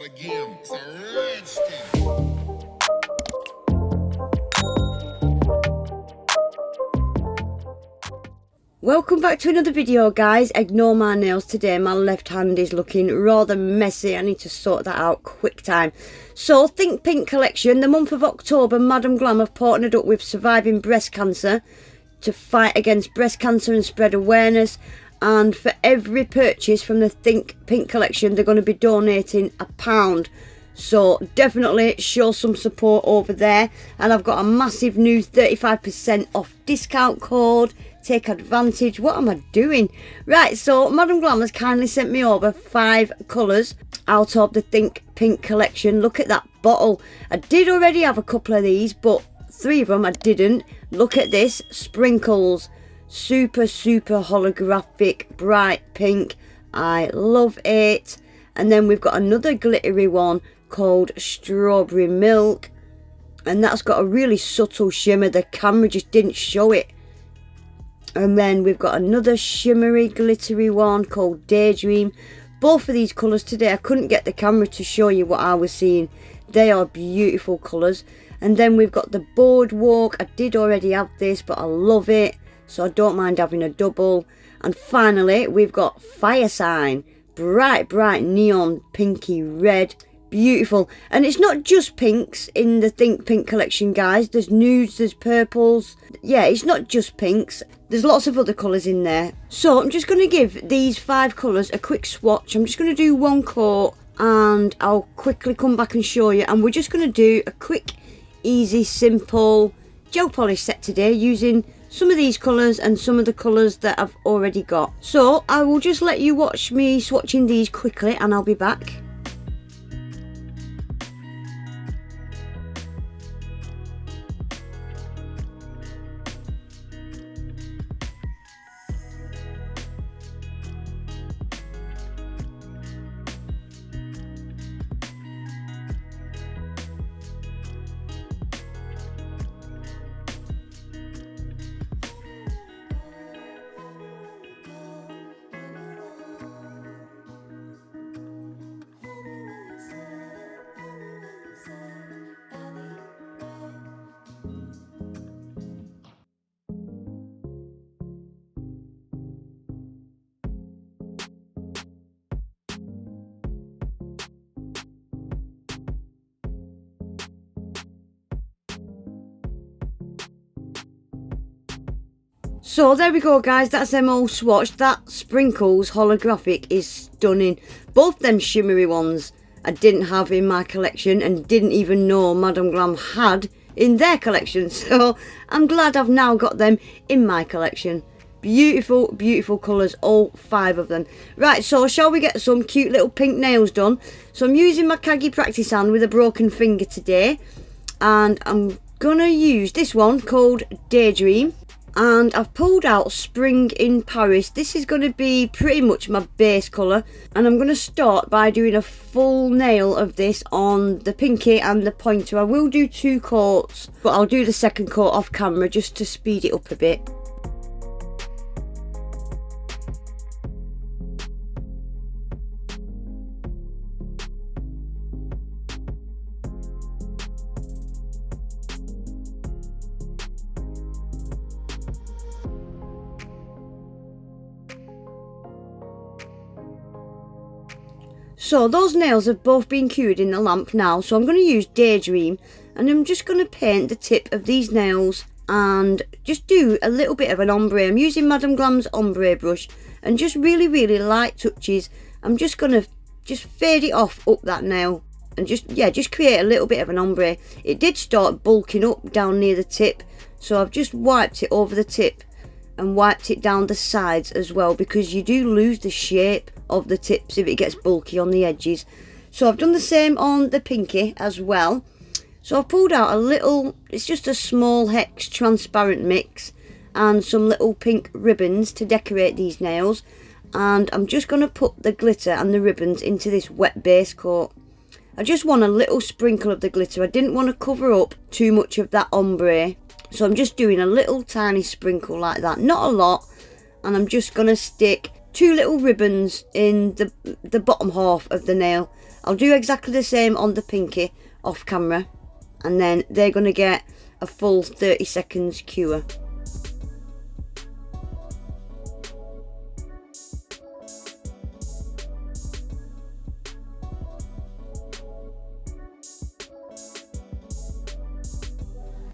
again. It's a rich thing. Welcome back to another video, guys. Ignore my nails today. My left hand is looking rather messy. I need to sort that out quick time. So, Think Pink collection. The month of October, Madam Glam have partnered up with Surviving Breast Cancer to fight against breast cancer and spread awareness. And for every purchase from the Think Pink collection, they're going to be donating £1. So definitely show some support over there. And I've got a massive new 35% off discount code. Take advantage. What am I doing? Right, so Madam Glam has kindly sent me over 5 colours out of the Think Pink collection. Look at that bottle. I did already have a couple of these, but 3 of them I didn't. Look at this. Sprinkles. Super holographic bright pink. I love it. And then we've got another glittery one called Strawberry Milk, and that's got a really subtle shimmer. The camera just didn't show it. And then we've got another shimmery glittery one called Daydream. Both of these colours today, I couldn't get the camera to show you what I was seeing. They are beautiful colours. And then we've got the Boardwalk. I did already have this, but I love it, so I don't mind having a double. And finally, we've got Fire Sign. Bright neon pinky red. Beautiful. And it's not just pinks in the Think Pink collection, guys. There's nudes, there's purples. Yeah, it's not just pinks. There's lots of other colours in there. So I'm just going to give these 5 colours a quick swatch. I'm just going to do one coat and I'll quickly come back and show you. And we're just going to do a quick, easy, simple gel polish set today using some of these colours and some of the colours that I've already got. So I will just let you watch me swatching these quickly and I'll be back. So there we go, guys, that's them all swatched. That Sprinkles holographic is stunning. Both them shimmery ones I didn't have in my collection and didn't even know Madam Glam had in their collection. So I'm glad I've now got them in my collection. Beautiful colours, all 5 of them. Right, so shall we get some cute little pink nails done? So I'm using my Kagi practice hand with a broken finger today. And I'm going to use this one called Daydream. And I've pulled out Spring in Paris. This is going to be pretty much my base colour. And I'm going to start by doing a full nail of this on the pinky and the pointer. I will do 2 coats, but I'll do the second coat off camera just to speed it up a bit. So those nails have both been cured in the lamp now, so I'm going to use Daydream and I'm just going to paint the tip of these nails and just do a little bit of an ombre. I'm using Madam Glam's ombre brush and just really light touches. I'm just going to fade it off up that nail and just create a little bit of an ombre. It did start bulking up down near the tip, so I've just wiped it over the tip and wiped it down the sides as well, because you do lose the shape of the tips if it gets bulky on the edges. So I've done the same on the pinky as well. So I've pulled out a little, it's just a small hex transparent mix and some little pink ribbons to decorate these nails, and I'm just going to put the glitter and the ribbons into this wet base coat. I just want a little sprinkle of the glitter. I didn't want to cover up too much of that ombre, so I'm just doing a little tiny sprinkle like that, not a lot. And I'm just going to stick 2 little ribbons in the bottom half of the nail. I'll do exactly the same on the pinky off camera, and then they're going to get a full 30 seconds cure.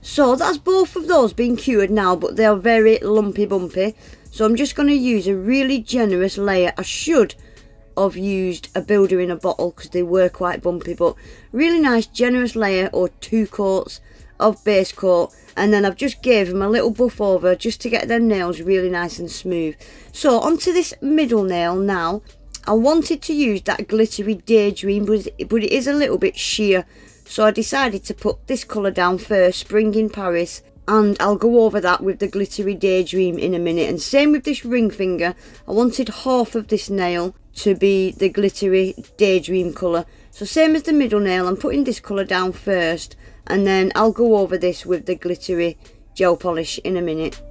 So that's both of those being cured now, but they are very lumpy bumpy. So I'm just going to use a really generous layer. I should have used a builder in a bottle because they were quite bumpy, but really nice generous layer or 2 coats of base coat, and then I've just gave them a little buff over just to get them nails really nice and smooth. So onto this middle nail now. I wanted to use that glittery Daydream, but it is a little bit sheer, so I decided to put this colour down first, Spring in Paris, and I'll go over that with the glittery Daydream in a minute. And same with this ring finger, I wanted half of this nail to be the glittery Daydream colour. So same as the middle nail, I'm putting this colour down first, and then I'll go over this with the glittery gel polish in a minute.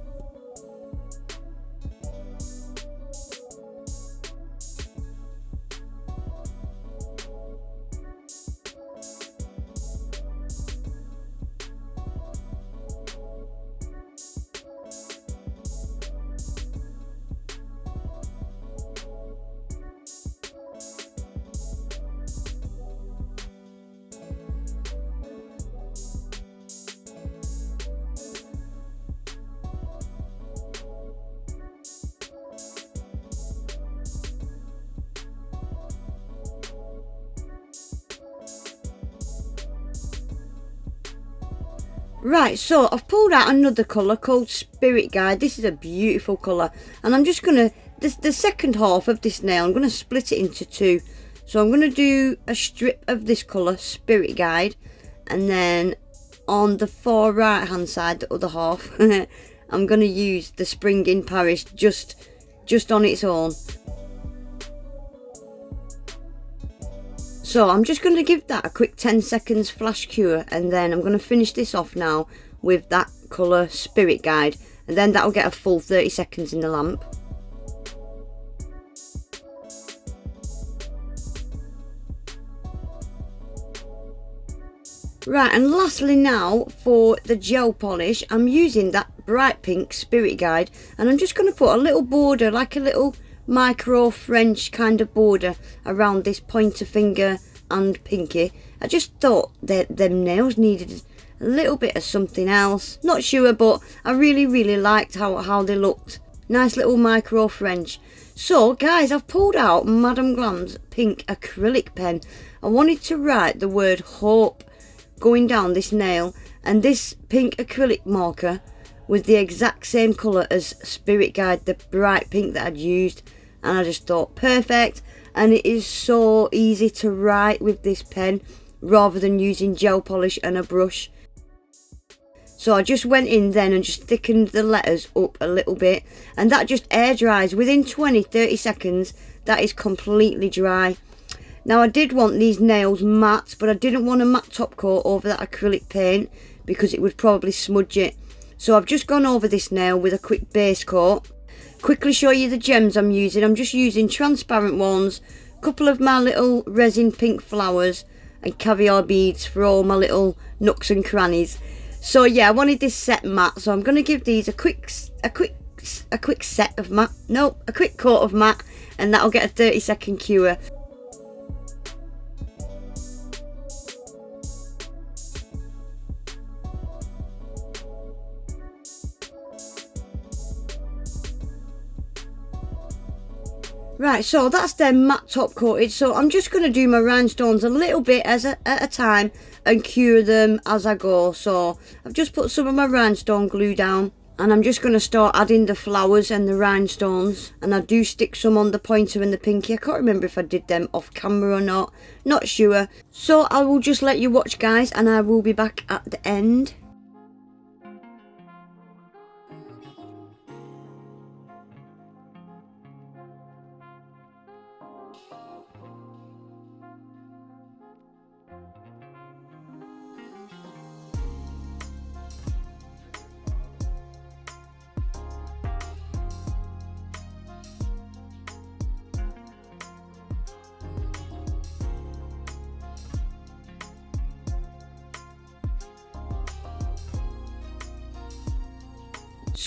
Right, so I've pulled out another colour called Spirit Guide. This is a beautiful colour, and I'm just going to, the second half of this nail, I'm going to split it into 2. So I'm going to do a strip of this colour, Spirit Guide, and then on the far right hand side, the other half, I'm going to use the Spring in Paris just on its own. So I'm just going to give that a quick 10 seconds flash cure, and then I'm going to finish this off now with that colour Spirit Guide, and then that'll get a full 30 seconds in the lamp. Right, and lastly now for the gel polish, I'm using that bright pink Spirit Guide, and I'm just going to put a little border, like a little micro French kind of border around this pointer finger and pinky. I just thought that them nails needed a little bit of something else. Not sure, but I really liked how they looked. Nice little micro French. So guys, I've pulled out Madame Glam's pink acrylic pen. I wanted to write the word hope going down this nail, and this pink acrylic marker was the exact same colour as Spirit Guide, the bright pink that I'd used, and I just thought perfect. And it is so easy to write with this pen rather than using gel polish and a brush. So I just went in then and just thickened the letters up a little bit, and that just air dries within 20-30 seconds. That is completely dry. Now I did want these nails matte, but I didn't want a matte top coat over that acrylic paint because it would probably smudge it. So I've just gone over this nail with a quick base coat. Quickly show you the gems I'm using. I'm just using transparent ones, a couple of my little resin pink flowers, and caviar beads for all my little nooks and crannies. So yeah, I wanted this set matte, so I'm going to give these a quick set of matte, no, a quick coat of matte, and that'll get a 30-second cure. Right, so that's them matte top coated. So I'm just going to do my rhinestones a little bit at a time and cure them as I go. So I've just put some of my rhinestone glue down, and I'm just going to start adding the flowers and the rhinestones, and I do stick some on the pointer and the pinky. I can't remember if I did them off camera or not sure. So I will just let you watch, guys, and I will be back at the end.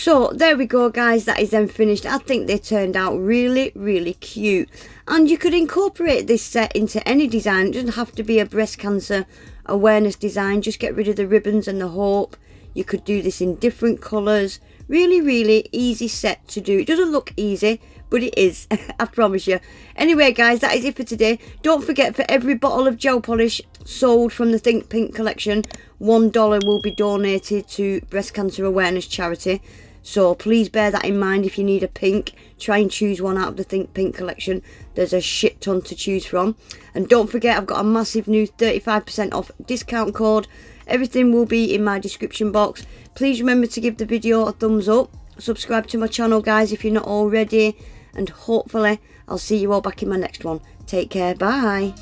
So there we go guys, that is then finished. I think they turned out really cute, and you could incorporate this set into any design. It doesn't have to be a breast cancer awareness design. Just get rid of the ribbons and the hope. You could do this in different colours. Really easy set to do. It doesn't look easy, but it is, I promise you. Anyway guys, that is it for today. Don't forget, for every bottle of gel polish sold from the Think Pink collection, $1 will be donated to breast cancer awareness charity. So please bear that in mind. If you need a pink, try and choose one out of the Think Pink collection. There's a shit ton to choose from. And don't forget, I've got a massive new 35% off discount code. Everything will be in my description box. Please remember to give the video a thumbs up. Subscribe to my channel guys if you're not already. And hopefully I'll see you all back in my next one. Take care, bye.